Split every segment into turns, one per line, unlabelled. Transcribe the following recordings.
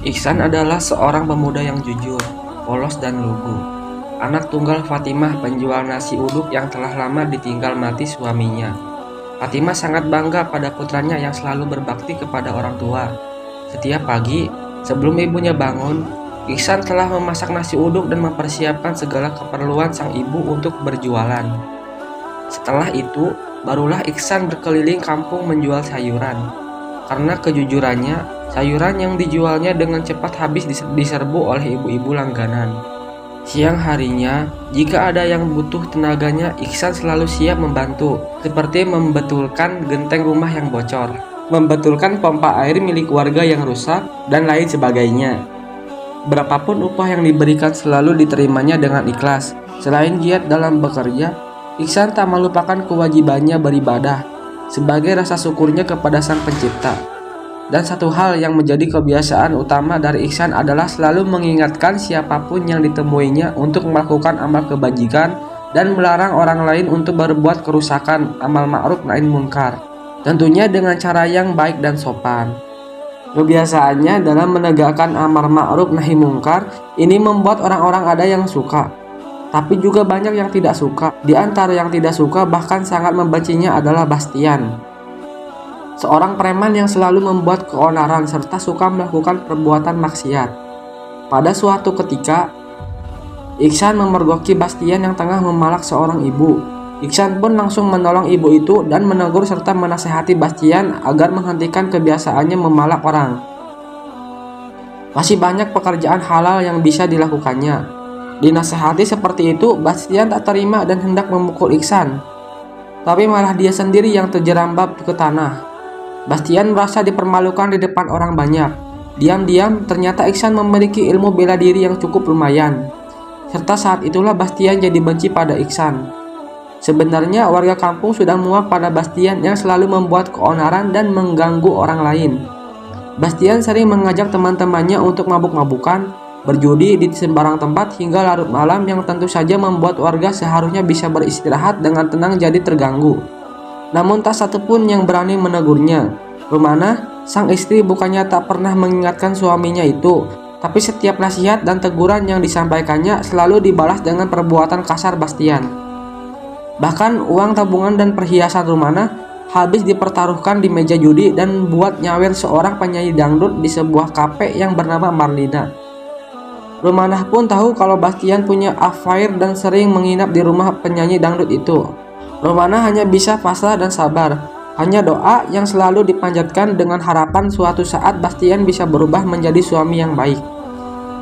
Ihsan adalah seorang pemuda yang jujur, polos dan lugu. Anak tunggal Fatimah, penjual nasi uduk yang telah lama ditinggal mati suaminya. Fatimah sangat bangga pada putranya yang selalu berbakti kepada orang tua. Setiap pagi, sebelum ibunya bangun, Ihsan telah memasak nasi uduk dan mempersiapkan segala keperluan sang ibu untuk berjualan. Setelah itu, barulah Ihsan berkeliling kampung menjual sayuran. Karena kejujurannya, sayuran yang dijualnya dengan cepat habis diserbu oleh ibu-ibu langganan. Siang harinya, jika ada yang butuh tenaganya, Ihsan selalu siap membantu, seperti membetulkan genteng rumah yang bocor, membetulkan pompa air milik warga yang rusak, dan lain sebagainya. Berapapun upah yang diberikan selalu diterimanya dengan ikhlas. Selain giat dalam bekerja, Ihsan tak melupakan kewajibannya beribadah, sebagai rasa syukurnya kepada Sang Pencipta. Dan satu hal yang menjadi kebiasaan utama dari Ihsan adalah selalu mengingatkan siapapun yang ditemuinya untuk melakukan amal kebajikan dan melarang orang lain untuk berbuat kerusakan, amal ma'ruf nahi munkar. Tentunya dengan cara yang baik dan sopan. Kebiasaannya dalam menegakkan amar ma'ruf nahi munkar ini membuat orang-orang ada yang suka, tapi juga banyak yang tidak suka. Di antara yang tidak suka bahkan sangat membencinya adalah Bastian, seorang preman yang selalu membuat keonaran serta suka melakukan perbuatan maksiat. Pada suatu ketika, Ihsan memergoki Bastian yang tengah memalak seorang ibu. Ihsan pun langsung menolong ibu itu dan menegur serta menasehati Bastian agar menghentikan kebiasaannya memalak orang. Masih banyak pekerjaan halal yang bisa dilakukannya. Dinasehati seperti itu, Bastian tak terima dan hendak memukul Ihsan. Tapi malah dia sendiri yang terjerambab ke tanah. Bastian merasa dipermalukan di depan orang banyak. Diam-diam, ternyata Ihsan memiliki ilmu bela diri yang cukup lumayan. Serta saat itulah Bastian jadi benci pada Ihsan. Sebenarnya warga kampung sudah muak pada Bastian yang selalu membuat keonaran dan mengganggu orang lain. Bastian sering mengajak teman-temannya untuk mabuk-mabukan, berjudi di sembarang tempat hingga larut malam yang tentu saja membuat warga seharusnya bisa beristirahat dengan tenang jadi terganggu. Namun tak satu pun yang berani menegurnya. Rumana, sang istri bukannya tak pernah mengingatkan suaminya itu, tapi setiap nasihat dan teguran yang disampaikannya selalu dibalas dengan perbuatan kasar Bastian. Bahkan uang tabungan dan perhiasan Rumana habis dipertaruhkan di meja judi dan buat nyawer seorang penyanyi dangdut di sebuah kafe yang bernama Marlina. Rumana pun tahu kalau Bastian punya affair dan sering menginap di rumah penyanyi dangdut itu. Rumana hanya bisa pasrah dan sabar, hanya doa yang selalu dipanjatkan dengan harapan suatu saat Bastian bisa berubah menjadi suami yang baik.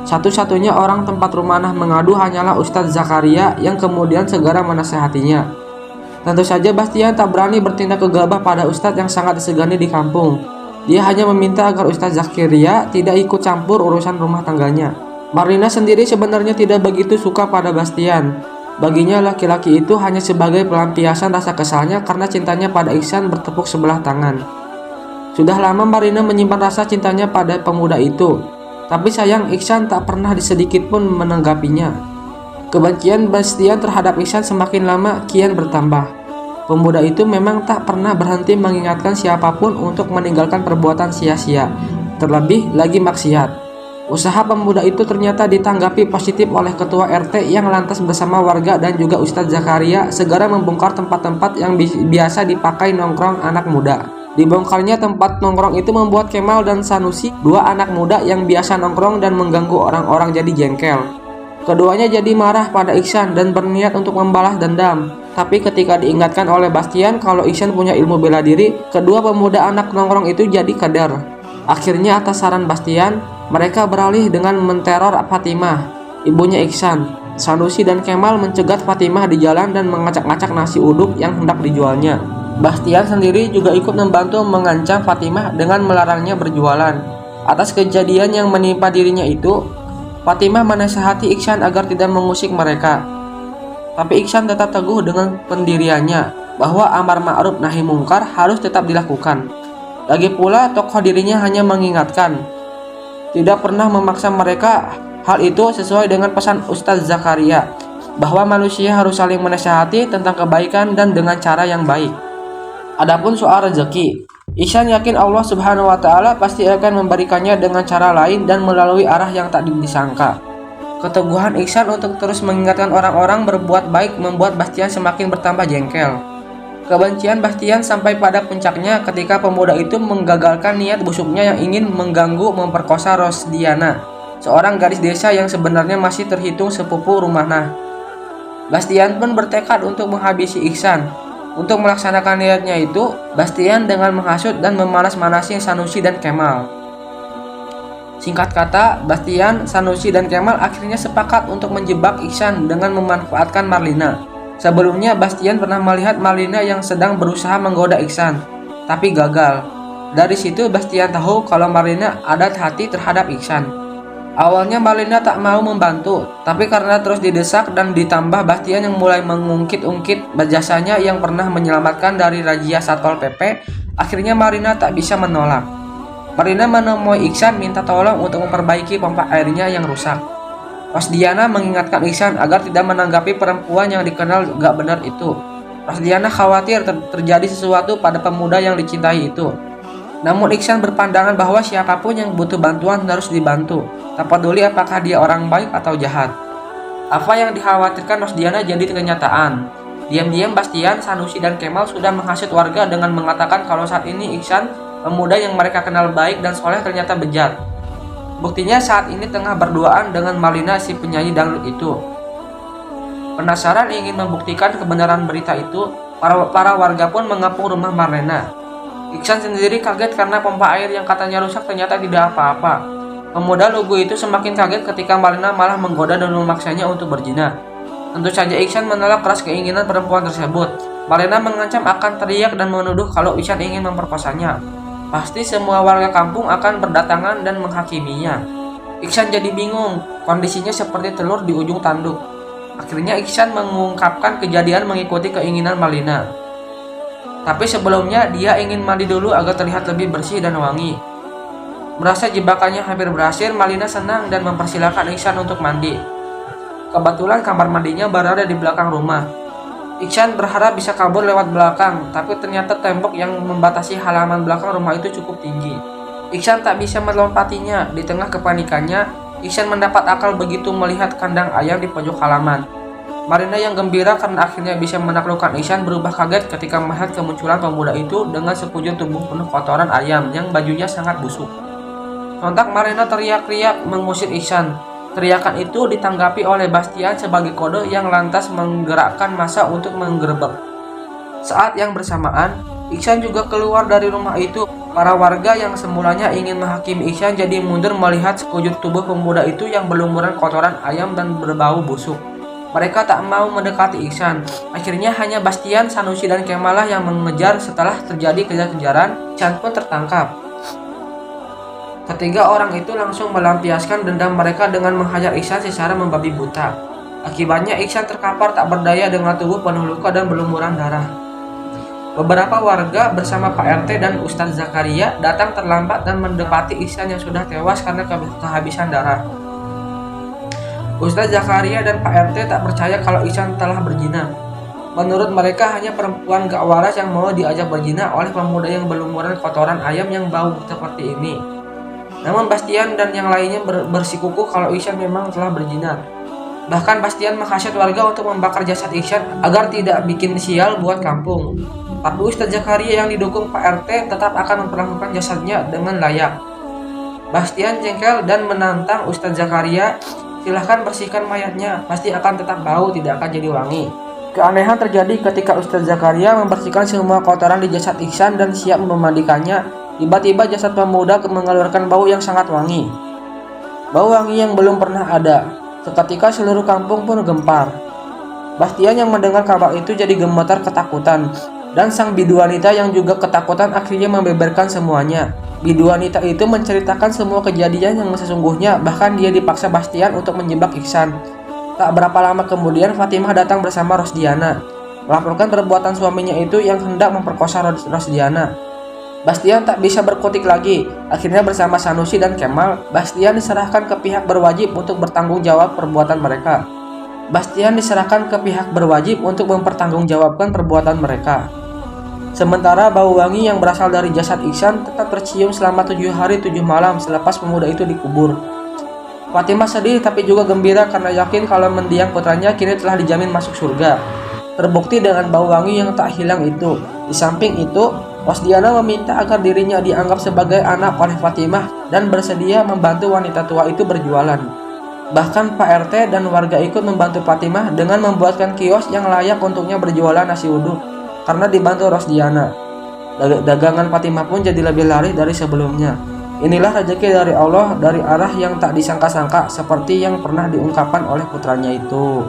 Satu-satunya orang tempat Rumana mengadu hanyalah Ustadz Zakaria yang kemudian segera menasehatinya. Tentu saja Bastian tak berani bertindak gegabah pada Ustadz yang sangat disegani di kampung. Dia hanya meminta agar Ustadz Zakaria tidak ikut campur urusan rumah tangganya. Marlina sendiri sebenarnya tidak begitu suka pada Bastian. Baginya laki-laki itu hanya sebagai pelampiasan rasa kesalnya karena cintanya pada Ihsan bertepuk sebelah tangan. Sudah lama Marlina menyimpan rasa cintanya pada pemuda itu, tapi sayang Ihsan tak pernah sedikit pun menanggapinya. Kebencian Bastian terhadap Ihsan semakin lama kian bertambah. Pemuda itu memang tak pernah berhenti mengingatkan siapapun untuk meninggalkan perbuatan sia-sia, terlebih lagi maksiat. Usaha pemuda itu ternyata ditanggapi positif oleh ketua RT yang lantas bersama warga dan juga Ustadz Zakaria segera membongkar tempat-tempat yang biasa dipakai nongkrong anak muda. Dibongkarnya tempat nongkrong itu membuat Kemal dan Sanusi, dua anak muda yang biasa nongkrong dan mengganggu orang-orang jadi jengkel. Keduanya jadi marah pada Ihsan dan berniat untuk membalas dendam. Tapi ketika diingatkan oleh Bastian kalau Ihsan punya ilmu bela diri, kedua pemuda anak nongkrong itu jadi kadar. Akhirnya atas saran Bastian, mereka beralih dengan menteror Fatimah, ibunya Ihsan. Sanusi dan Kemal mencegat Fatimah di jalan dan mengacak-acak nasi uduk yang hendak dijualnya. Bastian sendiri juga ikut membantu mengancam Fatimah dengan melarangnya berjualan. Atas kejadian yang menimpa dirinya itu, Fatimah menasihati Ihsan agar tidak mengusik mereka. Tapi Ihsan tetap teguh dengan pendiriannya bahwa amar ma'ruf nahi munkar harus tetap dilakukan. Lagi pula tokoh dirinya hanya mengingatkan, tidak pernah memaksa mereka. Hal itu sesuai dengan pesan Ustadz Zakaria, bahwa manusia harus saling menasihati tentang kebaikan dan dengan cara yang baik. Adapun soal rezeki, Ihsan yakin Allah Subhanahu wa Ta'ala pasti akan memberikannya dengan cara lain dan melalui arah yang tak disangka. Keteguhan Ihsan untuk terus mengingatkan orang-orang berbuat baik membuat Bastian semakin bertambah jengkel. Kebencian Bastian sampai pada puncaknya ketika pemuda itu menggagalkan niat busuknya yang ingin mengganggu memperkosa Rosdiana, seorang gadis desa yang sebenarnya masih terhitung sepupu Rumahna. Bastian pun bertekad untuk menghabisi Ihsan. Untuk melaksanakan niatnya itu, Bastian dengan menghasut dan memanas-manasi Sanusi dan Kemal. Singkat kata, Bastian, Sanusi, dan Kemal akhirnya sepakat untuk menjebak Ihsan dengan memanfaatkan Marlina. Sebelumnya, Bastian pernah melihat Marlina yang sedang berusaha menggoda Ihsan, tapi gagal. Dari situ, Bastian tahu kalau Marlina ada hati terhadap Ihsan. Awalnya Marlina tak mau membantu, tapi karena terus didesak dan ditambah Bastian yang mulai mengungkit-ungkit jasanya yang pernah menyelamatkan dari razia Satpol PP, akhirnya Marlina tak bisa menolak. Marlina menemui Ihsan minta tolong untuk memperbaiki pompa airnya yang rusak. Rosdiana mengingatkan Ihsan agar tidak menanggapi perempuan yang dikenal gak benar itu. Rosdiana khawatir terjadi sesuatu pada pemuda yang dicintai itu. Namun Ihsan berpandangan bahwa siapapun yang butuh bantuan harus dibantu, tak peduli apakah dia orang baik atau jahat. Apa yang dikhawatirkan Rosdiana jadi kenyataan. Diam-diam Bastian, Sanusi, dan Kemal sudah menghasut warga dengan mengatakan kalau saat ini Ihsan, pemuda yang mereka kenal baik dan soleh, ternyata bejat. Buktinya saat ini tengah berduaan dengan Marlina, si penyanyi dangdut itu. Penasaran ingin membuktikan kebenaran berita itu, para warga pun mengepung rumah Marlina. Ihsan sendiri kaget karena pompa air yang katanya rusak ternyata tidak apa-apa. Pemuda lugu itu semakin kaget ketika Marlina malah menggoda dan memaksanya untuk berzina. Tentu saja Ihsan menolak keras keinginan perempuan tersebut. Marlina mengancam akan teriak dan menuduh kalau Ihsan ingin memperkosanya. Pasti semua warga kampung akan berdatangan dan menghakiminya. Ihsan jadi bingung, kondisinya seperti telur di ujung tanduk. Akhirnya Ihsan mengungkapkan kejadian mengikuti keinginan Marlina. Tapi sebelumnya dia ingin mandi dulu agar terlihat lebih bersih dan wangi. Merasa jebakannya hampir berhasil, Marlina senang dan mempersilahkan Ihsan untuk mandi. Kebetulan kamar mandinya berada di belakang rumah. Ihsan berharap bisa kabur lewat belakang, tapi ternyata tembok yang membatasi halaman belakang rumah itu cukup tinggi. Ihsan tak bisa melompatinya. Di tengah kepanikannya, Ihsan mendapat akal begitu melihat kandang ayam di pojok halaman. Marlina yang gembira karena akhirnya bisa menaklukkan Ihsan berubah kaget ketika melihat kemunculan pemuda itu dengan sekujur tubuh penuh kotoran ayam yang bajunya sangat busuk. Sontak Marlina teriak-teriak mengusir Ihsan. Teriakan itu ditanggapi oleh Bastian sebagai kode yang lantas menggerakkan massa untuk menggerebek. Saat yang bersamaan, Ihsan juga keluar dari rumah itu. Para warga yang semulanya ingin menghakimi Ihsan jadi mundur melihat sekujur tubuh pemuda itu yang berlumuran kotoran ayam dan berbau busuk. Mereka tak mau mendekati Ihsan. Akhirnya hanya Bastian, Sanusi, dan Kemal yang mengejar. Setelah terjadi kejar-kejaran, Ihsan pun tertangkap. Ketiga orang itu langsung melampiaskan dendam mereka dengan menghajar Ihsan secara membabi buta. Akibatnya Ihsan terkapar tak berdaya dengan tubuh penuh luka dan berlumuran darah. Beberapa warga bersama Pak RT dan Ustadz Zakaria datang terlambat dan mendapati Ihsan yang sudah tewas karena kehabisan darah. Ustadz Zakaria dan Pak RT tak percaya kalau Ihsan telah berzina. Menurut mereka hanya perempuan gak waras yang mau diajak berzina oleh pemuda yang berlumuran kotoran ayam yang bau seperti ini. Namun Bastian dan yang lainnya bersikukuh kalau Ihsan memang telah berzina. Bahkan Bastian menghasut warga untuk membakar jasad Ihsan agar tidak bikin sial buat kampung. Tapi Ustadz Zakaria yang didukung Pak RT tetap akan memperlakukan jasadnya dengan layak. Bastian jengkel dan menantang Ustadz Zakaria, silahkan bersihkan mayatnya, pasti akan tetap bau, tidak akan jadi wangi. Keanehan terjadi ketika Ustadz Zakaria membersihkan semua kotoran di jasad Ihsan dan siap memandikannya. Tiba-tiba jasad pemuda mengeluarkan bau yang sangat wangi. Bau wangi yang belum pernah ada. Seketika seluruh kampung pun gempar. Bastian yang mendengar kabar itu jadi gemetar ketakutan. Dan sang bidu wanita yang juga ketakutan akhirnya membeberkan semuanya. Bidu wanita itu menceritakan semua kejadian yang sesungguhnya, bahkan dia dipaksa Bastian untuk menjebak Ihsan. Tak berapa lama kemudian Fatimah datang bersama Rosdiana, melaporkan perbuatan suaminya itu yang hendak memperkosa Rosdiana. Bastian tak bisa berkutik lagi. Akhirnya bersama Sanusi dan Kemal, Bastian diserahkan ke pihak berwajib untuk bertanggung jawab perbuatan mereka. Bastian diserahkan ke pihak berwajib untuk mempertanggungjawabkan perbuatan mereka. Sementara bau wangi yang berasal dari jasad Iksan tetap tercium selama 7 hari 7 malam selepas pemuda itu dikubur. Fatimah sedih tapi juga gembira karena yakin kalau mendiang putranya kini telah dijamin masuk surga. Terbukti dengan bau wangi yang tak hilang itu. Di samping itu, Rosdiana meminta agar dirinya dianggap sebagai anak oleh Fatimah dan bersedia membantu wanita tua itu berjualan. Bahkan Pak RT dan warga ikut membantu Fatimah dengan membuatkan kios yang layak untuknya berjualan nasi uduk karena dibantu Rosdiana. Dagangan Fatimah pun jadi lebih laris dari sebelumnya. Inilah rezeki dari Allah dari arah yang tak disangka-sangka seperti yang pernah diungkapkan oleh putranya itu.